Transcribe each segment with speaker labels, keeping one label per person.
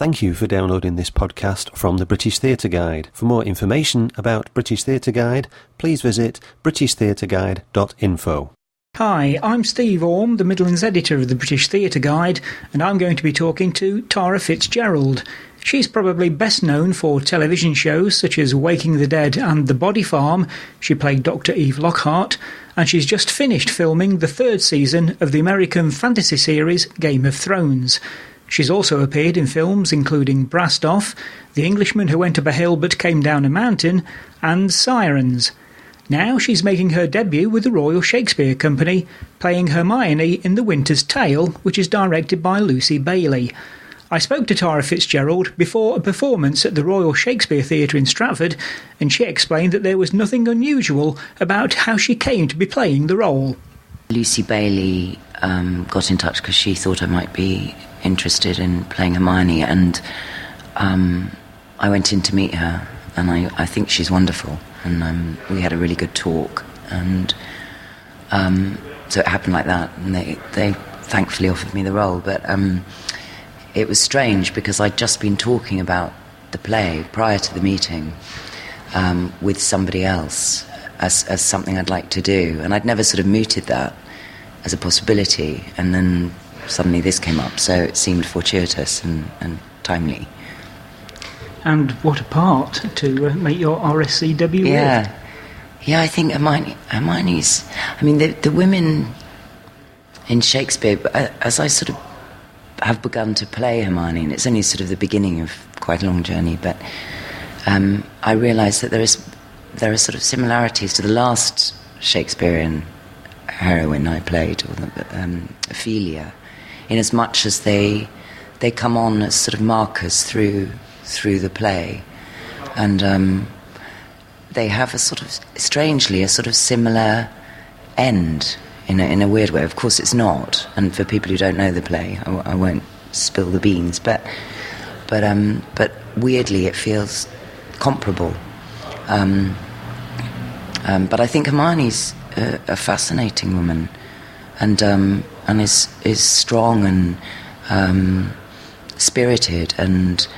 Speaker 1: Thank you for downloading this podcast from the British Theatre Guide. For more information about British Theatre Guide, please visit britishtheatreguide.info.
Speaker 2: Hi, I'm Steve Orme, the Midlands editor of the British Theatre Guide, and I'm going to be talking to Tara Fitzgerald. She's probably best known for television shows such as Waking the Dead and The Body Farm. She played Dr Eve Lockhart, and she's just finished filming the third season of the American fantasy series Game of Thrones. She's also appeared in films including Brastoff, The Englishman Who Went Up a Hill But Came Down a Mountain, and Sirens. Now she's making her debut with the Royal Shakespeare Company, playing Hermione in The Winter's Tale, which is directed by Lucy Bailey. I spoke to Tara Fitzgerald before a performance at the Royal Shakespeare Theatre in Stratford, and she explained that there was nothing unusual about how she came to be playing the role.
Speaker 3: Lucy Bailey got in touch because she thought I might be interested in playing Hermione, and I went in to meet her, and I think she's wonderful, and we had a really good talk, and so it happened like that, and they thankfully offered me the role, but it was strange because I'd just been talking about the play prior to the meeting with somebody else as something I'd like to do, and I'd never sort of mooted that as a possibility, and then suddenly this came up, so it seemed fortuitous and timely.
Speaker 2: And what a part to make your RSC debut with.
Speaker 3: Yeah, I think Hermione's... I mean, the women in Shakespeare, as I sort of have begun to play Hermione, and it's only sort of the beginning of quite a long journey, but I realise that there are sort of similarities to the last Shakespearean heroine I played, or Ophelia, in as much as they come on as sort of markers through the play, and they have a sort of strangely a sort of similar end in a weird way. Of course it's not, and for people who don't know the play, I won't spill the beans, but weirdly it feels comparable, but I think Hermione's a fascinating woman, and is strong and spirited and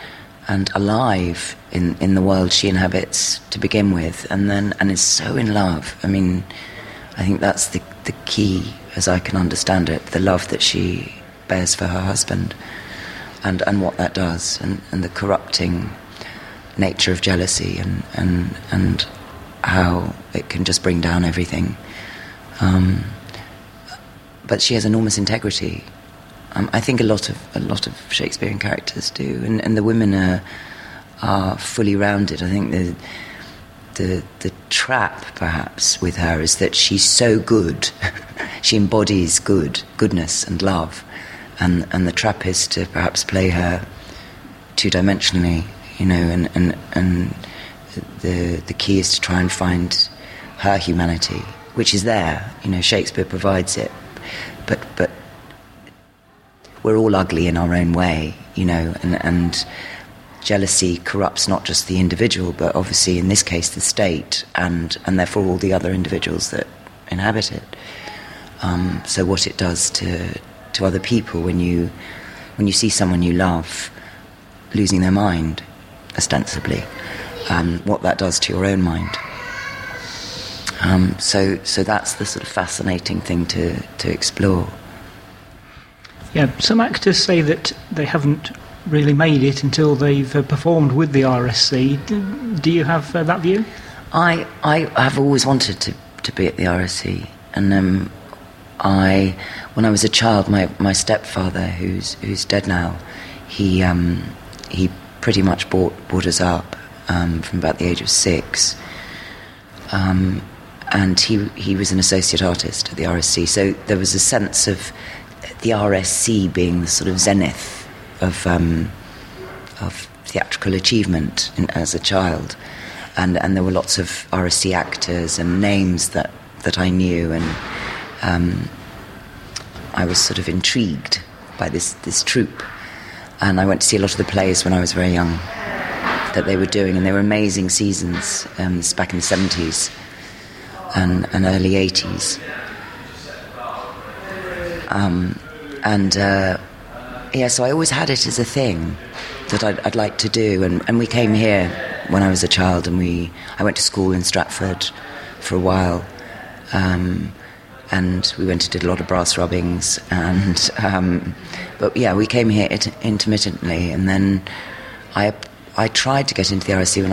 Speaker 3: alive in the world she inhabits to begin with, and is so in love. I mean, I think that's the key, as I can understand it, the love that she bears for her husband, and what that does, and the corrupting nature of jealousy, and how it can just bring down everything. But she has enormous integrity. I think a lot of Shakespearean characters do, and the women are fully rounded. I think the trap perhaps with her is that she's so good. She embodies goodness and love, and the trap is to perhaps play her two-dimensionally, and the key is to try and find her humanity, which is there. Shakespeare provides it, but we're all ugly in our own way, and jealousy corrupts not just the individual, but obviously in this case the state, and therefore all the other individuals that inhabit it. So what it does to other people when you see someone you love losing their mind, ostensibly, what that does to your own mind. So that's the sort of fascinating thing to explore.
Speaker 2: Yeah, some actors say that they haven't really made it until they've performed with the RSC. Do you have that view?
Speaker 3: I have always wanted to be at the RSC, and when I was a child, my stepfather, who's dead now, he pretty much brought us up from about the age of 6. And he was an associate artist at the RSC, so there was a sense of the RSC being the sort of zenith of theatrical achievement as a child, and there were lots of RSC actors and names that I knew, and I was sort of intrigued by this troupe, and I went to see a lot of the plays when I was very young that they were doing, and they were amazing seasons. This back in the 70s. And early 80s. So I always had it as a thing. I'd like to do. And we came here when I was a child, and I went to school in Stratford for a while, and we went and did a lot of brass rubbings, and but yeah, we came here intermittently, and then I tried to get into the RSC when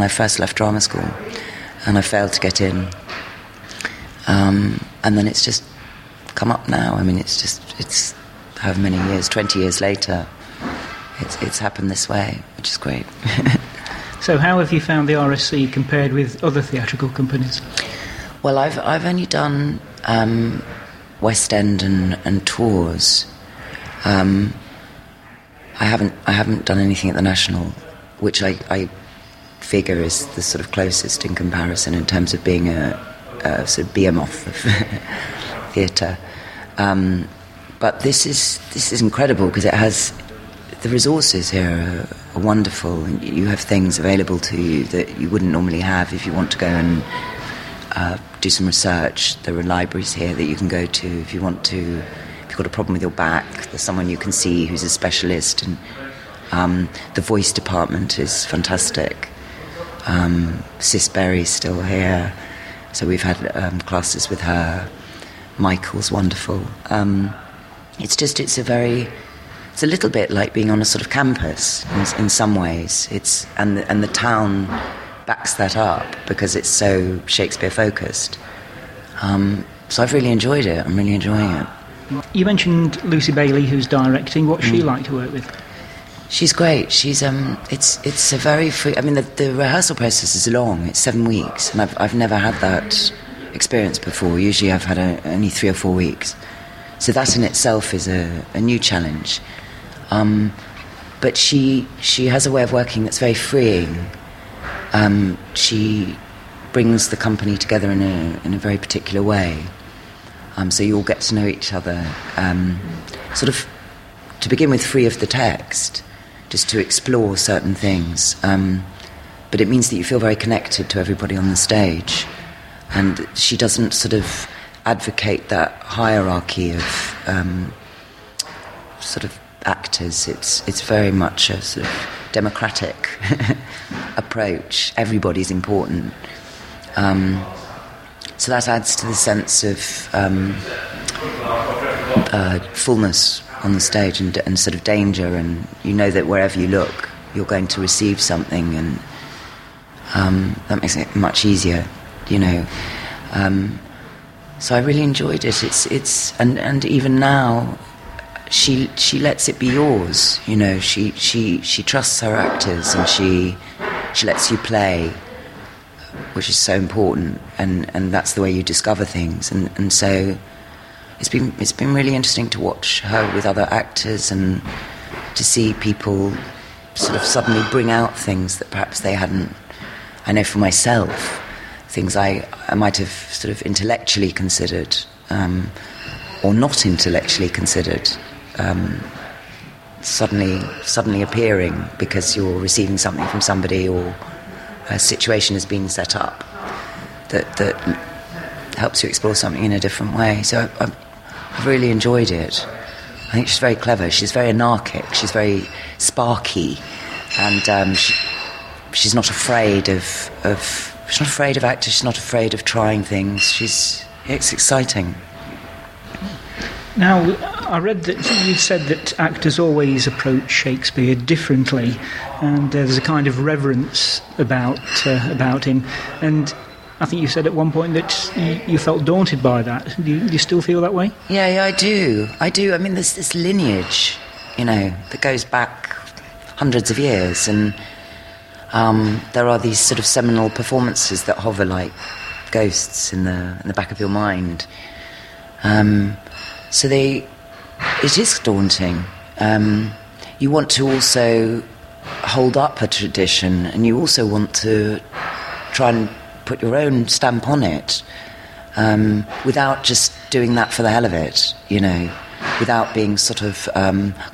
Speaker 3: I first left drama school, and I failed to get in, and then it's just come up now. I mean, it's however many years, 20 years later, it's happened this way, which is great.
Speaker 2: So how have you found the RSC compared with other theatrical companies?
Speaker 3: Well, I've only done West End and tours. I haven't done anything at the National, which I figure is the sort of closest in comparison in terms of being a sort of behemoth of theatre. But this is incredible because it has the resources here are wonderful. You have things available to you that you wouldn't normally have if you want to go and do some research. There are libraries here that you can go to if you want to. If you've got a problem with your back, there's someone you can see who's a specialist. And the voice department is fantastic. Sis Berry's still here, so we've had classes with her. Michael's wonderful. It's a little bit like being on a sort of campus in some ways. And the town backs that up because it's so Shakespeare focused. So I've really enjoyed it. I'm really enjoying it.
Speaker 2: You mentioned Lucy Bailey, who's directing. What's she like to work with?
Speaker 3: She's great. She's it's a very free. I mean, the rehearsal process is long. It's 7 weeks, and I've never had that experience before. Usually, I've had only 3 or 4 weeks. So that in itself is a new challenge. But she has a way of working that's very freeing. She brings the company together in a very particular way. So you all get to know each other, sort of, to begin with, free of the text, just to explore certain things. But it means that you feel very connected to everybody on the stage. And she doesn't sort of advocate that hierarchy of sort of actors. It's very much a sort of democratic approach. Everybody's important. So that adds to the sense of fullness on the stage and sort of danger, and you know that wherever you look you're going to receive something, and that makes it much easier, you know. So I really enjoyed it. It's and even now she lets it be yours, you know. She trusts her actors, and she lets you play, which is so important, and that's the way you discover things, and so it's been really interesting to watch her with other actors and to see people sort of suddenly bring out things that perhaps they hadn't. I know for myself, things I might have sort of intellectually considered or not intellectually considered, suddenly appearing because you're receiving something from somebody or a situation has been set up that helps you explore something in a different way. So I've really enjoyed it. I think she's very clever. She's very anarchic. She's very sparky, and she's not afraid of she's not afraid of actors. She's not afraid of trying things. It's exciting.
Speaker 2: Now, I read that you said that actors always approach Shakespeare differently, and there's a kind of reverence about him. And I think you said at one point that you felt daunted by that. Do you still feel that way? Yeah, I do. I mean, there's this lineage, you know, that goes back hundreds of years, and there are these sort of seminal performances that hover like ghosts in the back of your mind. So it is daunting. You want to also hold up a tradition, and you also want to try and put your own stamp on it, without just doing that for the hell of it, you know, without being sort of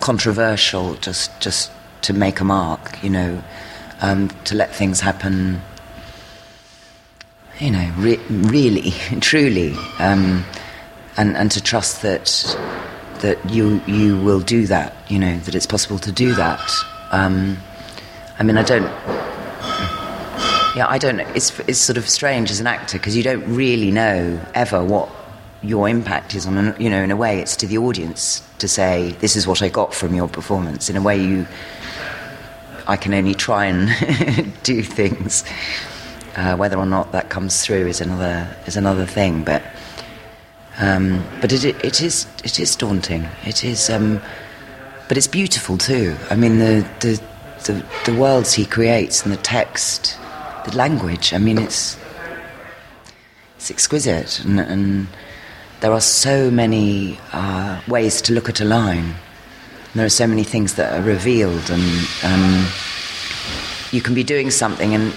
Speaker 2: controversial, just to make a mark, you know, to let things happen, you know, really, truly, and to trust that
Speaker 3: you will do that, that it's possible to do that. I don't. It's sort of strange as an actor because you don't really know ever what your impact is on. In a way, it's to the audience to say, "This is what I got from your performance." In a way, I can only try and do things. Whether or not that comes through is another thing. But it is daunting. It is, but it's beautiful too. I mean, the worlds he creates and the text. The language, it's exquisite, and there are so many ways to look at a line. There are so many things that are revealed, and you can be doing something, and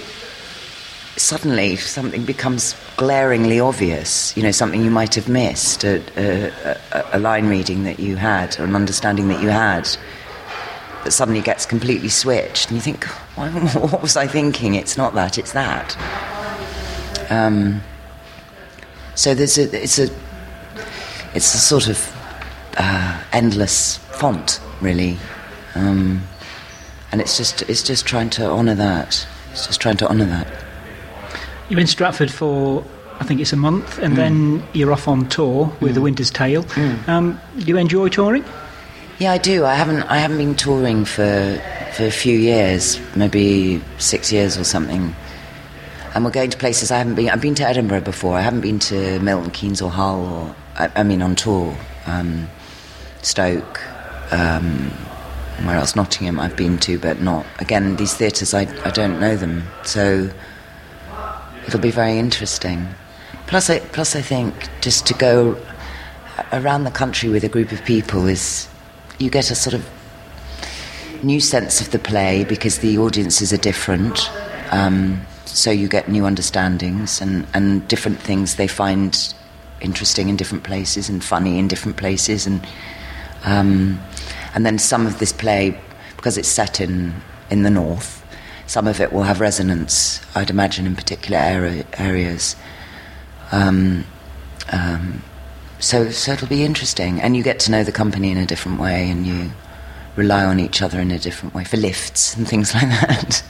Speaker 3: suddenly something becomes glaringly obvious. Something you might have missed, a line reading that you had, or an understanding that you had. That suddenly gets completely switched, and you think, what was I thinking? It's not that, it's that. So it's a sort of endless font, really, and it's just trying to honour that. It's just trying to honour that.
Speaker 2: You're in Stratford for, I think it's a month, and then you're off on tour with The Winter's Tale. Do you enjoy touring?
Speaker 3: Yeah, I do. I haven't been touring for a few years, maybe 6 years or something. And we're going to places I haven't been. I've been to Edinburgh before. I haven't been to Milton Keynes or Hull, or on tour. Stoke, where else? Nottingham I've been to, but not. Again, these theatres, I don't know them. So it'll be very interesting. Plus I think just to go around the country with a group of people you get a sort of new sense of the play because the audiences are different, so you get new understandings and different things they find interesting in different places and funny in different places, and then some of this play, because it's set in the north, some of it will have resonance, I'd imagine, in particular areas. So it'll be interesting, and you get to know the company in a different way, and you rely on each other in a different way for lifts and things like that.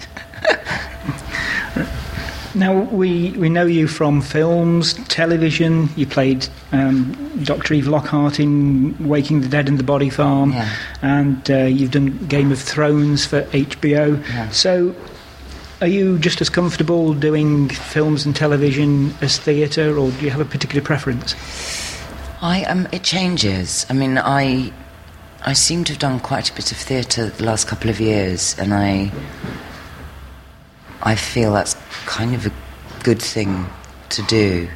Speaker 2: Now, we know you from films, television. You played Dr Eve Lockhart in Waking the Dead and the Body Farm, and you've done Game of Thrones for HBO. Yeah. So are you just as comfortable doing films and television as theatre, or do you have a particular preference?
Speaker 3: It changes. I seem to have done quite a bit of theatre the last couple of years, and I feel that's kind of a good thing to do.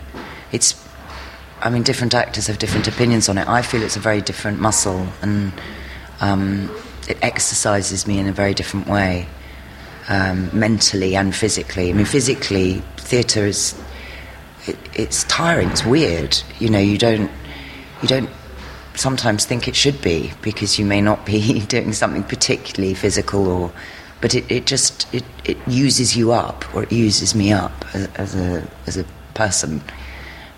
Speaker 3: Different actors have different opinions on it. I feel it's a very different muscle, and it exercises me in a very different way, mentally and physically. Physically, theatre it's tiring, it's weird. You don't sometimes think it should be, because you may not be doing something particularly physical, but it uses you up, or it uses me up as a person,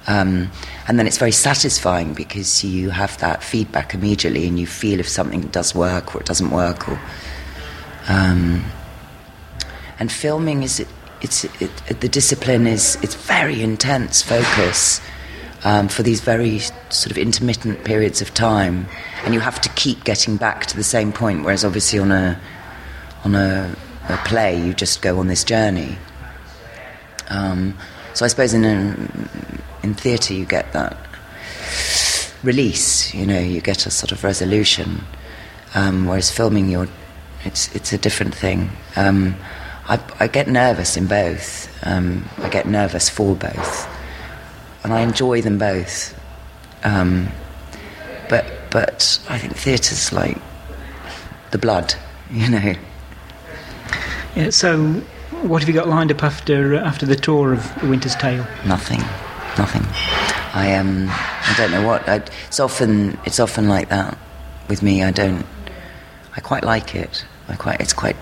Speaker 3: and then it's very satisfying because you have that feedback immediately, and you feel if something does work or it doesn't work, and filming the discipline it's very intense focus. For these very sort of intermittent periods of time, and you have to keep getting back to the same point. Whereas obviously on a play, you just go on this journey. So I suppose in theatre you get that release. You get a sort of resolution. Whereas filming, it's a different thing. I get nervous in both. I get nervous for both. And I enjoy them both, but I think theatre's like the blood, Yeah.
Speaker 2: So, what have you got lined up after the tour of Winter's Tale?
Speaker 3: Nothing. I don't know what. It's often like that with me. I quite like it. It's quite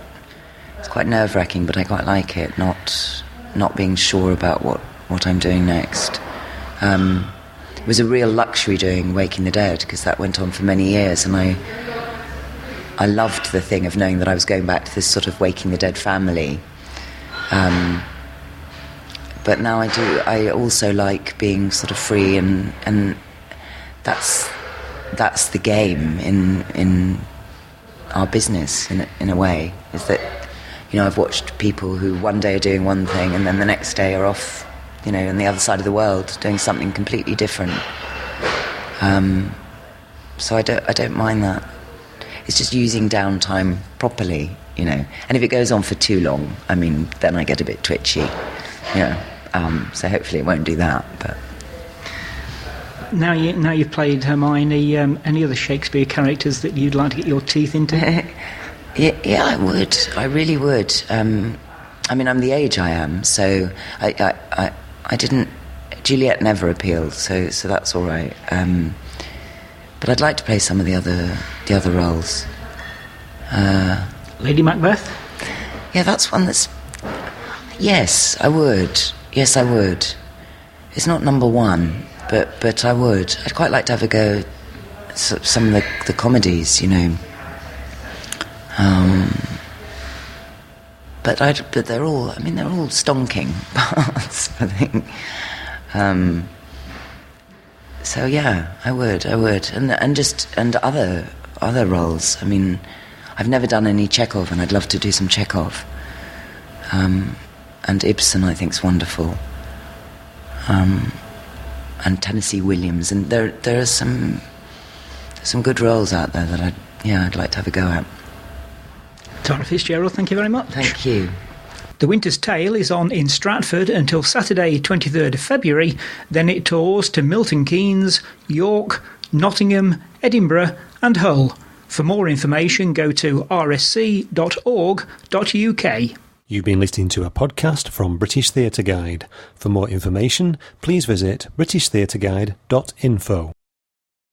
Speaker 3: nerve-wracking, but I quite like it. Not being sure about what I'm doing next. was a real luxury doing Waking the Dead, because that went on for many years, and I loved the thing of knowing that I was going back to this sort of Waking the Dead family. But now I also like being sort of free, and that's the game in our business in a way, is that, you know, I've watched people who one day are doing one thing and then the next day are off, you know, on the other side of the world doing something completely different. So I don't mind that. It's just using downtime properly, you know. And if it goes on for too long, I mean, then I get a bit twitchy, you know. So hopefully it won't do that. But
Speaker 2: now you've played Hermione, any other Shakespeare characters that you'd like to get your teeth into?
Speaker 3: yeah, I would. I really would. I mean, I'm the age I am, so I didn't. Juliet never appealed, so that's all right. But I'd like to play some of the other roles.
Speaker 2: Lady Macbeth?
Speaker 3: Yeah, that's one that's... Yes, I would. Yes, I would. It's not number one, but I would. I'd quite like to have a go at some of the comedies, you know. But they're all... I mean, they're all stonking parts, I think. So yeah, I would, and other roles. I mean, I've never done any Chekhov, and I'd love to do some Chekhov. And Ibsen, I think, is wonderful. And Tennessee Williams, and there are some good roles out there that I'd like to have a go at.
Speaker 2: Tara Fitzgerald, thank you very much.
Speaker 3: Thank you.
Speaker 2: The Winter's Tale is on in Stratford until Saturday 23rd of February, then it tours to Milton Keynes, York, Nottingham, Edinburgh and Hull. For more information go to rsc.org.uk.
Speaker 1: You've been listening to a podcast from British Theatre Guide. For more information, please visit britishtheatreguide.info.